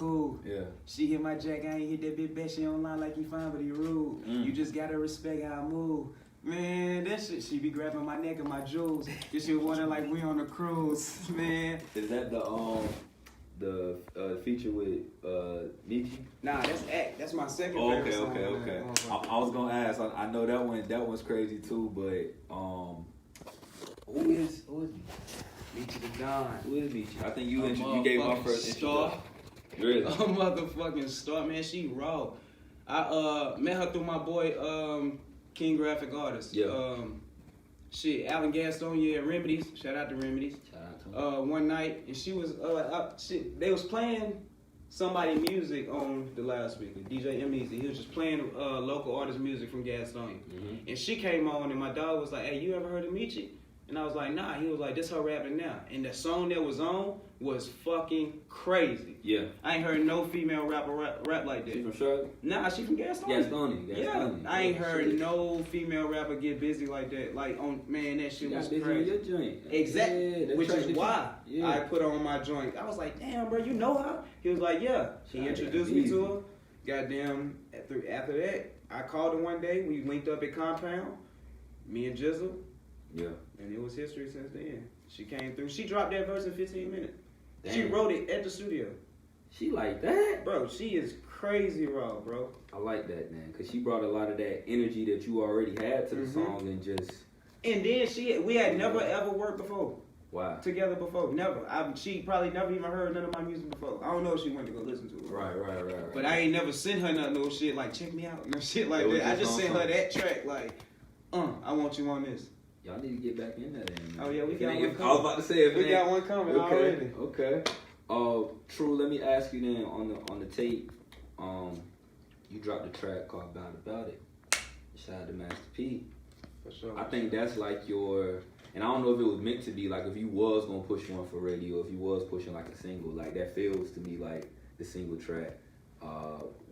cool. Yeah. She hit my jack, I ain't hit that bitch back. She don't lie like you fine, but he rude. You just gotta respect how I move. Man, that shit, she be grabbing my neck and my jewels. Cause she was wondering like we on the cruise, man. Is that the feature with Michi? Nah, that's Act. That's my second favorite song. Okay. I was gonna ask. I know that one's crazy too, but who is Michi the Don. Who is Michi? I think you gave my first star. Really? A motherfucking star, man. She raw. I met her through my boy King Graphic Artist. Yeah. Alan Gaston, yeah, Remedies. Shout out to Remedies. Shout out to him. One night, and she was they was playing somebody music on the loudspeaker, DJ M-Easy. He was just playing local artist music from Gaston. Mm-hmm. And she came on, and my dog was like, "Hey, you ever heard of Michi?" And I was like, "Nah." He was like, "This her rapping now." And the song that was on was fucking crazy. Yeah. I ain't heard no female rapper rap like that. She from Charlotte? Nah, she from Gaston. Yeah. I ain't heard no female rapper get busy like that. Like, man, that shit was crazy. Your joint. Exactly. Yeah, which is why yeah. I put on my joint. I was like, "Damn, bro, you know her?" He was like, "Yeah." He introduced me to her. Goddamn, after that, I called her one day. We linked up at Compound. Me and Jizzle. Yeah. And it was history since then. She came through. She dropped that verse in 15 minutes. Damn. She wrote it at the studio. She like that? Bro, she is crazy raw, bro. I like that, man, because she brought a lot of that energy that you already had to the song and just... And then we had never ever worked before. Wow. Together before. Never. She probably never even heard none of my music before. I don't know if she went to go listen to it. Right. But I ain't never sent her no shit like, check me out, no shit like that. I just sent her that track like, I want you on this. Y'all need to get back in there then. Oh yeah, we got one coming. I was about to say we got one coming already. Okay. True, let me ask you then on the tape, you dropped a track called About It. Shout out to Master P. For sure. I think that's like your, and I don't know if it was meant to be, like if you was gonna push one for radio, if you was pushing like a single, like that feels to me like the single track.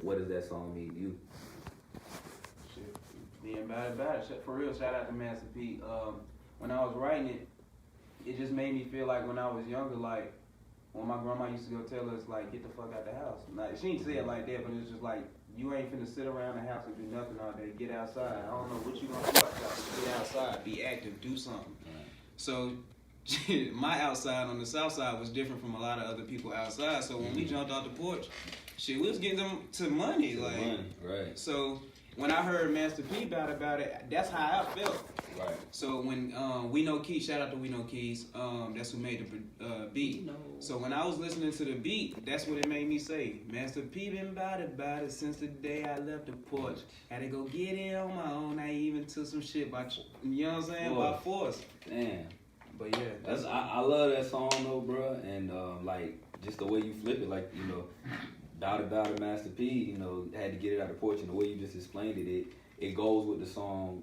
What does that song mean to you? Being about it. For real, shout out to Master P. When I was writing it, it just made me feel like when I was younger, like when my grandma used to go tell us, like, get the fuck out the house. Like, she didn't say it like that, but it's just like, you ain't finna sit around the house and do nothing all day. Get outside. I don't know what you gonna do outside, but get outside, be active, do something. So my outside on the south side was different from a lot of other people outside. So when we jumped off the porch, we was getting them to money. Right. So when I heard Master P about it, that's how I felt. Right. So when We Know Keys, shout out to We Know Keys, that's who made the beat. So when I was listening to the beat, that's what it made me say. Master P been about it since the day I left the porch. Had to go get it on my own. I even took some shit by, you know what I'm saying, by force. Damn. But yeah, I love that song though, bro, and like just the way you flip it, like About It, Master P, had to get it out of the porch, and the way you just explained it goes with the song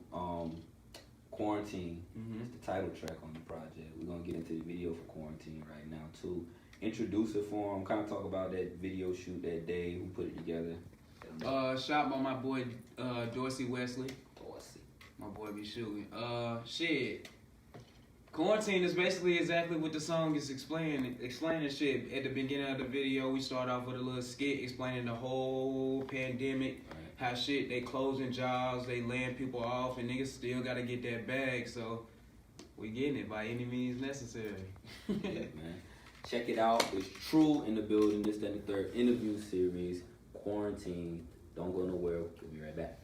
Quarantine. It's the title track on the project. We're gonna get into the video for Quarantine right now too. Introduce it for him, kind of talk about that video shoot that day, who put it together. Shot by my boy Dorsey Wesley. My boy be shooting. Shit. Quarantine is basically exactly what the song is explaining shit. At the beginning of the video, we start off with a little skit explaining the whole pandemic, how shit, they closing jobs, they laying people off, and niggas still gotta get that bag, so we getting it by any means necessary. Yeah, man. Check it out. It's True in the building. This, that, and the third interview series, Quarantine. Don't go nowhere. We'll be right back.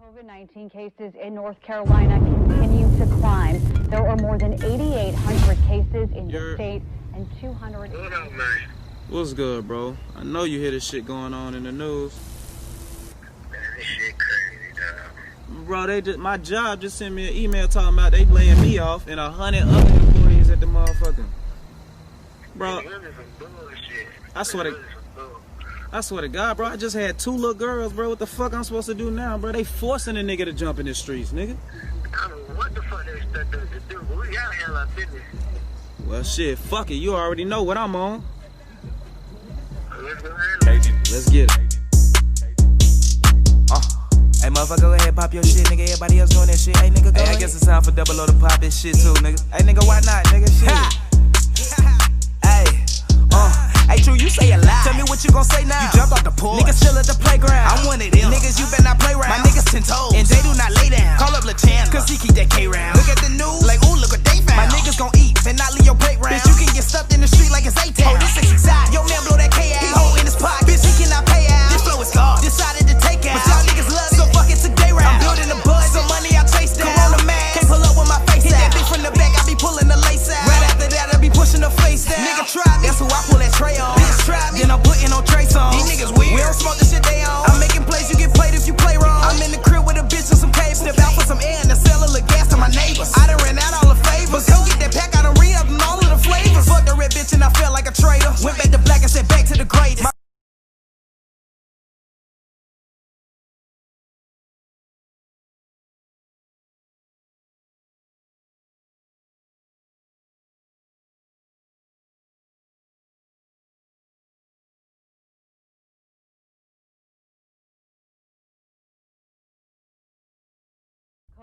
COVID-19 cases in North Carolina continue to climb. There are more than 8,800 cases in the state and 200... What up, man? What's good, bro? I know you hear this shit going on in the news. Man, this shit crazy, dog. Bro, my job just sent me an email talking about they laying me off and 100 other employees at the motherfucker. Bro, I swear to God, bro, I just had 2 little girls, bro. What the fuck I'm supposed to do now, bro? They forcing a nigga to jump in the streets, nigga. I don't know what the fuck they expect us to do, but we gotta handle our business. Well, shit, fuck it. You already know what I'm on. Let's go handle it. Let's get it. Hey, motherfucker, go ahead, pop your shit, nigga. Everybody else doing that shit. Hey, nigga, go ahead. I guess it's time for Double O to pop this shit, too, nigga. Hey, nigga, why not, nigga? Shit. Hey. what you gon' say now? You jumped off the porch. Niggas still at the playground. I'm one of them. Niggas, you better not play around. My niggas 10 toes. And they do not lay down. Call up LaChan, cause he keep that K round. Look at the news, like, ooh, look what they found. My niggas gon' eat, and not leave your plate round. Bitch, you can get stuffed in the street like it's A-Town. Oh, this is exotic. Yo, man, blow that K out. He hold in his pocket. Bitch, he cannot pay out. This flow is gone. Decided to take out. But y'all niggas love it, so fuck it today round. I'm building a buzz, some money I chase down. Corona man, can't pull up with my face out. Hit that bitch from the back, I be pulling the lace out. Right after that, I be pushing the face down. Nigga try me, that's who I pull that tray on. Bitch try me, then I'm putting on trace on. These niggas weird, we don't smoke the shit they on. I'm making plays, you get played if you play wrong. I'm in the crib with a bitch and some caves. Step out for some air and to sell a little gas to my neighbors. I done ran out all the favors. Go get that pack, I done re-up and all of the flavors. Fuck the red bitch and I felt like a traitor. Went back to black and said back to the greatest.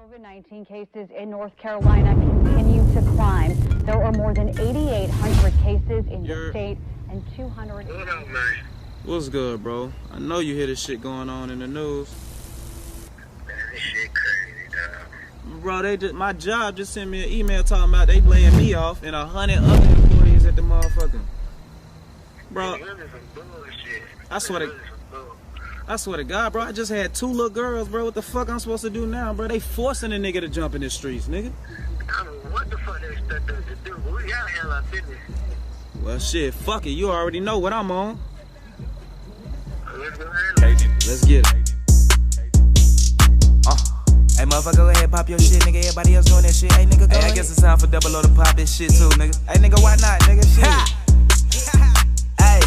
COVID-19 cases in North Carolina continue to climb. There are more than 8,800 cases in the state and 200. What up, man? What's good, bro? I know you hear this shit going on in the news. Man, this shit crazy, dog. Bro, my job just sent me an email talking about they laying me off and 100 other employees at the motherfucker. Bro, This is some bullshit. I swear to This is some bull. I swear to God, bro, I just had 2 little girls, bro. What the fuck I'm supposed to do now, bro? They forcing a nigga to jump in the streets, nigga. I don't know what the fuck they expect us to do, but we gotta handle our business. Well, shit, fuck it. You already know what I'm on. Let's go handle it. Let's get it. Hey, motherfucker, go ahead, pop your shit, nigga. Everybody else doing that shit. Hey, nigga, go ahead. I guess it's time for Double O to pop this shit too, nigga. Hey, nigga, why not, nigga? Shit. Hey,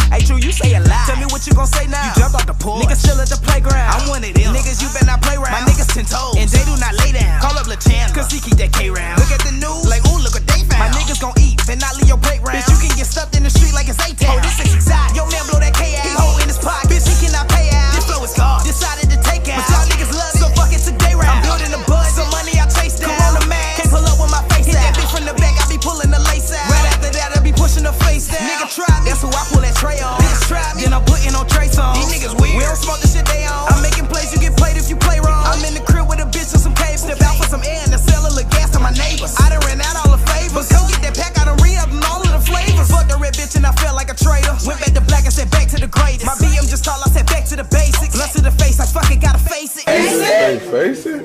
hey, True, you say a lot. Tell me what you gon' say now. You jumped off the porch. Niggas still at the playground. I'm one of them. Niggas, you better not play around. My niggas 10 toes. And they do not lay down. Call up LaChan, cause he keep that K round. Look at the news, like, ooh, look what they found. My niggas gon' eat, and not leave your plate round. Bitch, you can get stuffed in the street like it's A-Town. Oh, this is exotic. Yo, man, blow that K out. He hold in his pocket. Bitch, he cannot pay out. This flow is gone. Decided to take out. But y'all niggas love it, so fuck it today round. I'm building a buzz, some money I chase down. Corona man, can't pull up with my face out. Hit that bitch from the back, I be pulling the lace out. Right after that, I be pushing the face down. Nigga try me, that's who I pull that tray on. Bitch try me, then I'm putting on trace on. These niggas weird, we don't smoke the shit they on. I'm making plays, you get played if you play wrong. I'm in the crib with a bitch and some caves. Step out for some air and to sell a little gas to my neighbors. I done ran out all the favors. Go get that pack, I done re-up and all of the flavors. Fuck the red bitch and I felt like a traitor. Went back to black and said back to the greatest. My BM just tall, I said back to the basics. Lust to the face, I fucking gotta face it. Face it.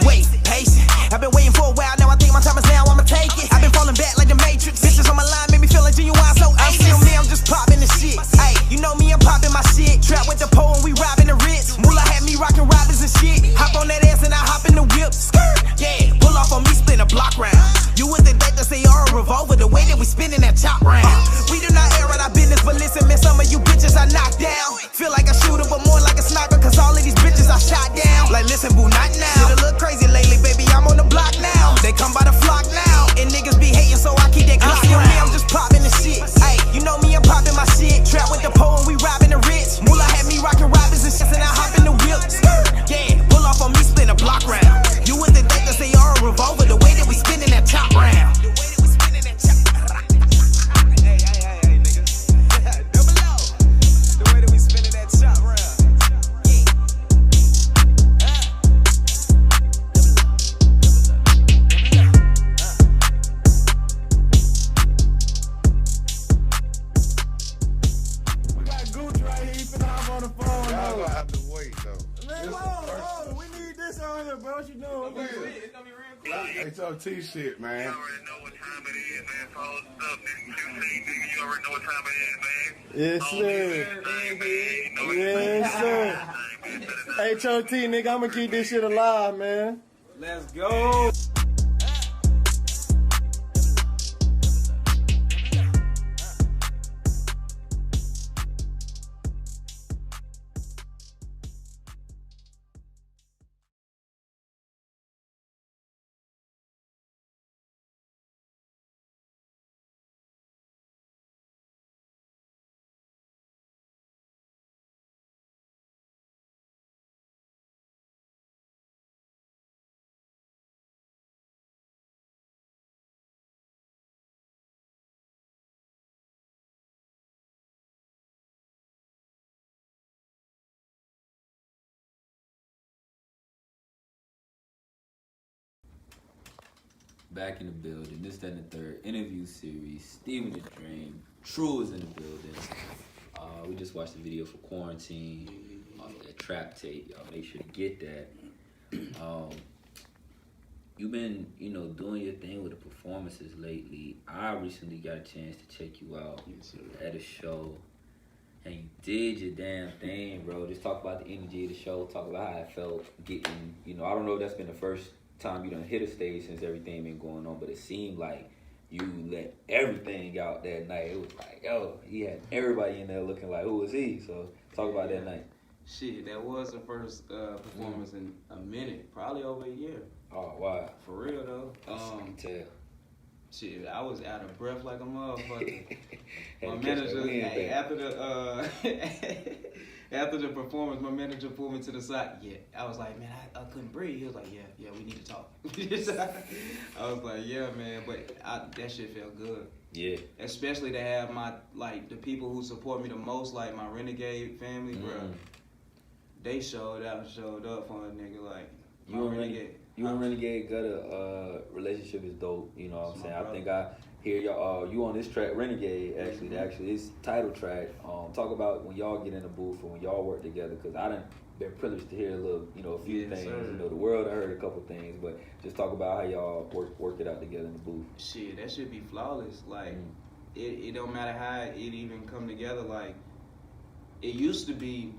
Wait, patient. I've been waiting for a while, now I think my time is now, I'ma take it. I've been falling back like the Matrix. Bitches on my line make me feel like genuine, so I'm still me, I'm just popping the shit. Hey, you know me, I'm popping my shit. Trap with the pole and we robbing the Ritz. Moolah had me rocking robbers and shit. Hop on that ass and I hop in the whip. Skirt, yeah, pull off on me, spin a block round. You would think that they are a revolver, the way that we spinning that chop round. We do not air out our business, but listen, man, some of you bitches I knock down. Feel like a shooter, but more like a sniper, cause all of these bitches I shot down. Like, listen, boo, not now. Shit a little crazy lately, baby, I'm on the block now. They come by the flock now, and niggas be hating, so I keep that Glock around. Me, I'm just popping the shit. Hey, you know me, I'm popping my shit. Trap with the pole and we robbing the rich. Moolah had me rocking robbers and shit, and I hop in the whip. Yeah, pull off on me, spin a block round. You would think that they are a revolver, the way that we spinning that top round. HOT shit, man. You already know what time it is, man. Follow up, nigga. You already know what time it is, man. Yes, sir. Yes, sir. HOT, nigga, I'm gonna keep this shit alive, man. Let's go. Back in the building. This, that, and the third interview series. Steven the Dream. True is in the building. We just watched the video for Quarantine off that trap tape. Y'all make sure to get that. You've been, doing your thing with the performances lately. I recently got a chance to check you out at a show. And you did your damn thing, bro. Just talk about the energy of the show. Talk about how it felt getting, I don't know if that's been the first time you done hit a stage since everything been going on, but it seemed like you let everything out that night. It was like, yo, he had everybody in there looking like, who is he? So talk about that night. Shit, that was the first performance in a minute, probably over a year. Oh, wow. For real, though. I can tell. Shit, I was out of breath like a motherfucker. My Had to catch manager, that wind back. after the performance, my manager pulled me to the side. Yeah, I was like, man, I couldn't breathe. He was like, yeah, we need to talk. I was like, yeah, man, but that shit felt good. Yeah. Especially to have the people who support me the most, like my Renegade family, bro. They showed up for a nigga, like, You and Renegade got a relationship is dope. You know what I'm saying? I think I hear y'all. You on this track, Renegade. Actually, it's title track. Talk about when y'all get in the booth and when y'all work together. Cause I done been privileged to hear a few things. Sir. The world I heard a couple things, but just talk about how y'all work it out together in the booth. Shit, that should be flawless. Like, it don't matter how it even come together. Like, it used to be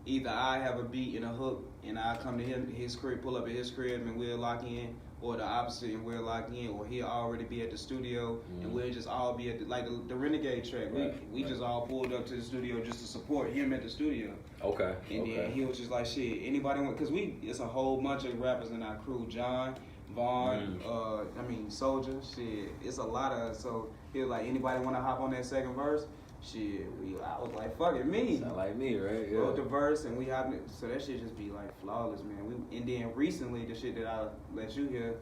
either I have a beat and a hook and I come to his crib, pull up at his crib and we'll lock in, or the opposite and we'll lock in, or he'll already be at the studio and we'll just all be at the Renegade track. We just all pulled up to the studio just to support him at the studio. Okay. And then he was just like, shit, anybody want, cause it's a whole bunch of rappers in our crew, John, Vaughn, Soldier, shit, it's a lot of, so he was like, anybody want to hop on that second verse? Shit, I was like, fuck it, me. Sound like me, right? Yeah. Wrote the verse and we hopped it, so that shit just be like flawless, man. And then recently, the shit that I let you hear,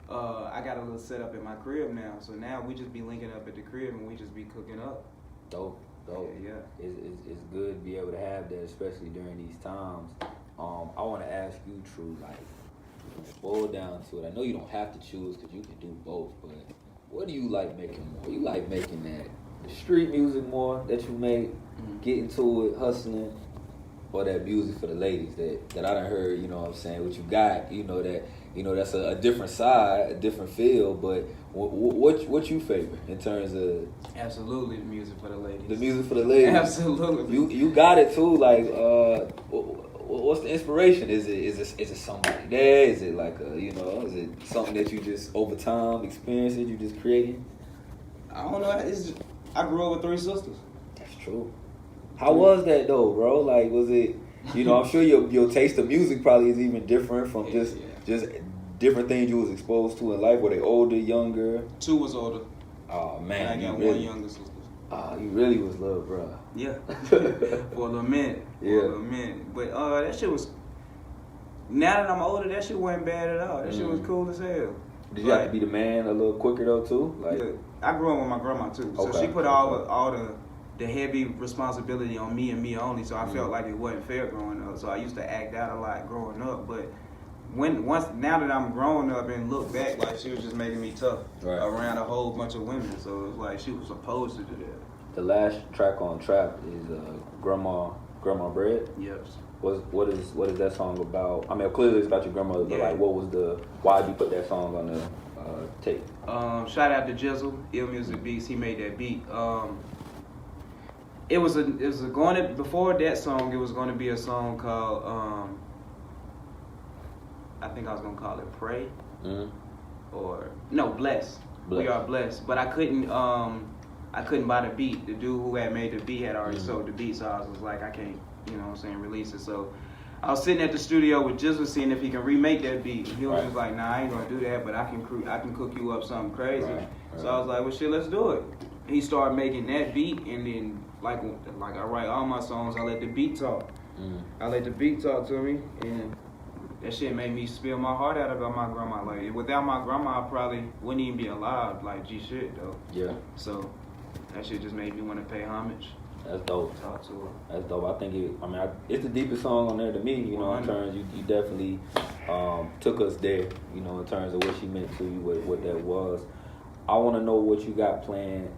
I got a little setup in my crib now, so now we just be linking up at the crib and we just be cooking up. Dope. Yeah. It's good to be able to have that, especially during these times. I want to ask you, True, like, boil down to it. I know you don't have to choose because you can do both, but what do you like making more? You like making that the street music more that you make, getting to it, hustling, or that music for the ladies that I done heard, you know what I'm saying, what you got, that's a different side, a different feel, but what you favor in terms of... Absolutely the music for the ladies. The music for the ladies. Absolutely. You got it too, like, what's the inspiration? Is it somebody there? Is it like is it something that you just over time experiencing, you just creating? I don't know, I grew up with 3 sisters. That's true. How was that though, bro? Like, was it? I'm sure your taste of music probably is even different from just different things you was exposed to in life. Were they older, younger? 2 was older. Oh man, and I got really, 1 younger sister. You really was little, bro. Yeah, for a little minute. But that shit was. Now that I'm older, that shit wasn't bad at all. That shit was cool as hell. Did you have to be the man a little quicker though too? Like, yeah, I grew up with my grandma too, so she put all the heavy responsibility on me and me only. So I felt like it wasn't fair growing up. So I used to act out a lot growing up. But now that I'm growing up and look back, like she was just making me tough around a whole bunch of women. So it was like she was supposed to do that. The last track on Trap is Grandma Bread. Yes. What is that song about? I mean, clearly it's about your grandmother, but like, why did you put that song on the tape? Shout out to Jizzle, Ill Music Beats. He made that beat. It was before that song. It was going to be a song called I think I was gonna call it Pray, or no, Bless. We Are Blessed. But I couldn't buy the beat. The dude who had made the beat had already sold the beat, so I was like, I can't, release it. So I was sitting at the studio with Jizzle seeing if he can remake that beat. And he was just like, nah, I ain't gonna do that, but I can cook you up something crazy. Right. So I was like, well, shit, let's do it. He started making that beat, and then like I write all my songs, I let the beat talk. I let the beat talk to me, and that shit made me spill my heart out about my grandma. Like, without my grandma, I probably wouldn't even be alive. Like, G shit though. Yeah. So that shit just made me want to pay homage. That's dope. Talk to her. That's dope. I think it's the deepest song on there to me. In terms, you definitely took us there, you know, in terms of what she meant to you, what that was. I want to know what you got planned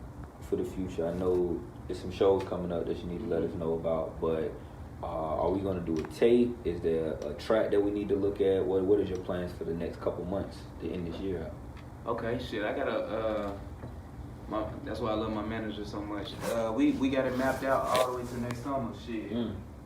for the future. I know there's some shows coming up that you need to let us know about, but are we going to do a tape? Is there a track that we need to look at? What is your plans for the next couple months to end this year out? Okay, shit. I gotta. That's why I love my manager so much. We got it mapped out all the way to next summer. Shit.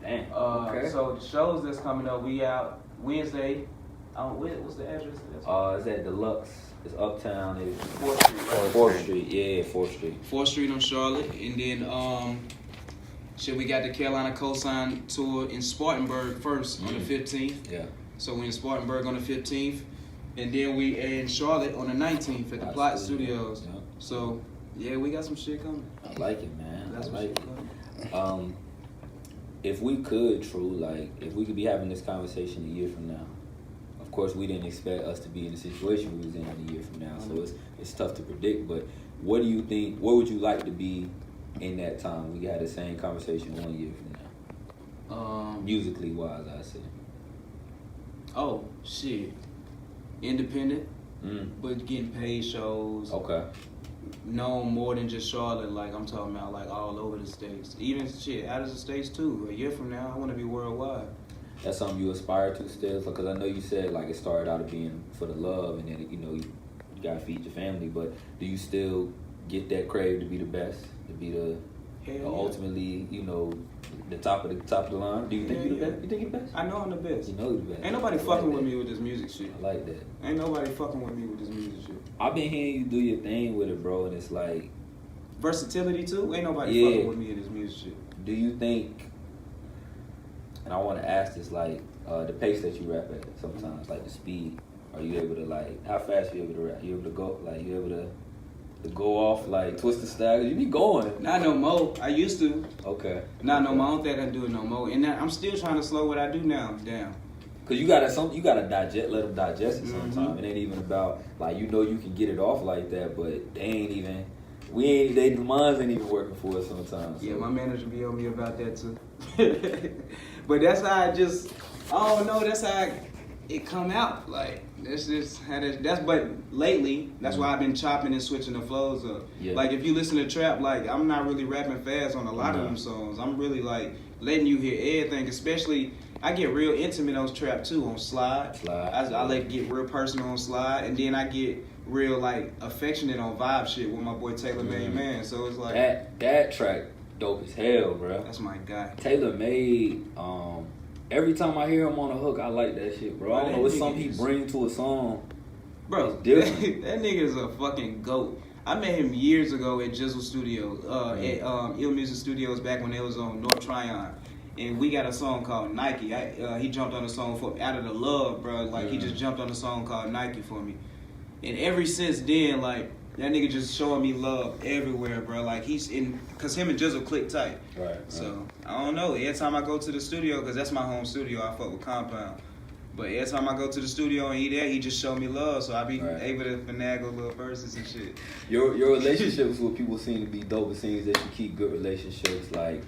Damn. Okay. So the shows that's coming up, we out Wednesday. What's the address of It's at Deluxe. It's Uptown. It's 4th Street. Right? 4th Street. Yeah, 4th Street. 4th Street on Charlotte, and then we got the Carolina Cosign tour in Spartanburg first on the 15th. Yeah. So we in Spartanburg on the 15th, and then we in Charlotte on the 19th at the Plot Studios. Yeah. So yeah, we got some shit coming. I like it, man. That's I what like shit it. coming. If we could, True, like, if we could be having this conversation a year from now, of course, we didn't expect us to be in the situation we was in a year from now, so it's tough to predict, but what do you think, what would you like to be in that time? We had the same conversation 1 year from now. Musically wise, I say. Oh, shit. Independent, but getting paid shows. Okay. Known more than just Charlotte, like I'm talking about, like all over the states. Even shit out of the states too. A year from now, I want to be worldwide. That's something you aspire to still, because I know you said like it started out of being for the love, and then you gotta feed your family. But do you still get that crave to be the best, to be the ultimately, the top of the line? Do you think you're the best? You think you're the best? I know I'm the best. You know you're the best. Ain't nobody fucking with me with this music shit. I like that. Ain't nobody fucking with me with this music shit. I've been hearing you do your thing with it, bro, and it's like versatility too. Ain't nobody fucking with me in this music shit. Do you think? And I want to ask this, like, the pace that you rap at sometimes, like the speed. Are you able to, like, how fast are you able to rap? You able to go, like, you able to go off, like, Twisted Style? You be going. Not no more. I used to. Okay. Not no more. I don't think I can do it no more. And I'm still trying to slow what I do now down. Cause you gotta digest, let them digest it sometimes. It ain't even about, like, you can get it off like that, but the minds ain't even working for us sometimes. So. Yeah, my manager be on me about that too. But that's how I don't know, that's how it come out. Like, that's just how but lately, that's why I've been chopping and switching the flows up. Yeah. Like, if you listen to trap, like, I'm not really rapping fast on a lot of them songs. I'm really, like, letting you hear everything, especially, I get real intimate on trap too, on Slide. I let it get real personal on Slide, and then I get real, like, affectionate on Vibe shit with my boy Taylor Made Man. So it's like that track dope as hell, bro. That's my guy. Taylor Made. Every time I hear him on a hook, I like that shit, bro. I don't know, it's something he bring to a song. Bro, that nigga is a fucking GOAT. I met him years ago at Jizzle Studios, at Ill Music Studios back when they was on North Tryon. And we got a song called Nike. He jumped on a song for Out of the Love, bro. Like, he just jumped on a song called Nike for me. And ever since then, like, that nigga just showing me love everywhere, bro. Like, cause him and Jizzle click tight. Right. So, I don't know. Every time I go to the studio, cause that's my home studio, I fuck with Compound. But every time I go to the studio and he there, he just show me love. So I be able to finagle little verses and shit. Your relationships with people seem to be dope. It seems that you keep good relationships. Like,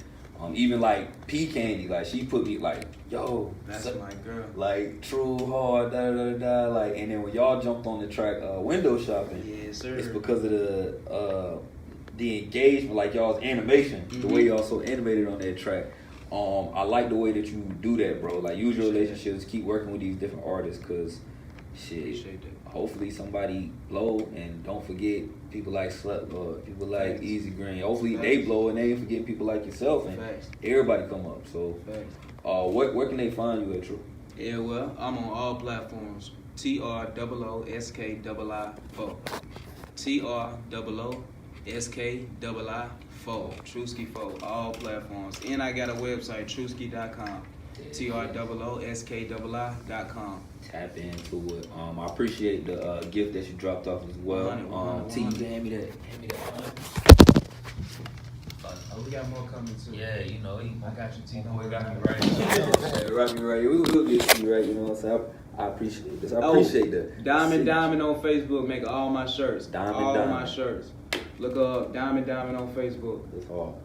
even like P Candy, like, she put me like, yo, that's my girl. Like, True, hard, like, and then when y'all jumped on the track, window shopping, yes, sir. It's because of the engagement, like y'all's animation, the way y'all so animated on that track. I like the way that you do that, bro. Like, use your relationships, keep working with these different artists, cause shit, hopefully somebody blow, and don't forget people like Slut Lord, people like Easy Green. Hopefully they blow and they ain't forgetting people like yourself, and everybody come up. So, where can they find you at, True? Yeah, well, I'm on all platforms. TROOSKII4. TROOSKII4. Trooski 4, all platforms. And I got a website, Trooski.com. TROOSKII.com. Tap into it. I appreciate the gift that you dropped off as well. T, you can hand me that. Oh, we got more coming too. Yeah, I got you, T. We got me right. Right. We'll get you right. You know what I'm saying? I appreciate this. I appreciate that. Diamond on Facebook. Make all my shirts. Diamond. My shirts. Look up Diamond on Facebook. It's hard.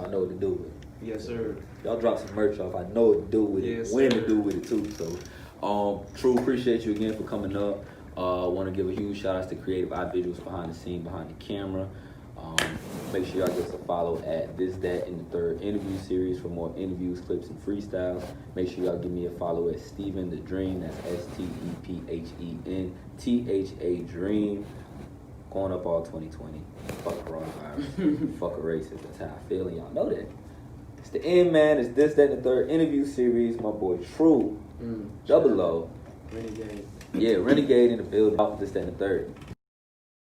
I know what to do with it. Yes, sir. Y'all drop some merch off. I know what to do with it. When to do with it too. So, True, appreciate you again for coming up. Want to give a huge shout out to creative individuals behind the scene, behind the camera. Make sure y'all give us a follow at This, That, and the Third interview series for more interviews, clips, and freestyles. Make sure y'all give me a follow at Stephen the Dream. That's STEPHENTHA Dream. Going up all 2020. Fuck coronavirus. Fuck a racist. That's how I feel, and y'all know that. It's the end, man. It's This, That, and the Third interview series. My boy True. Double O. Renegade. Yeah, Renegade in the building. Off This, That, and the Third.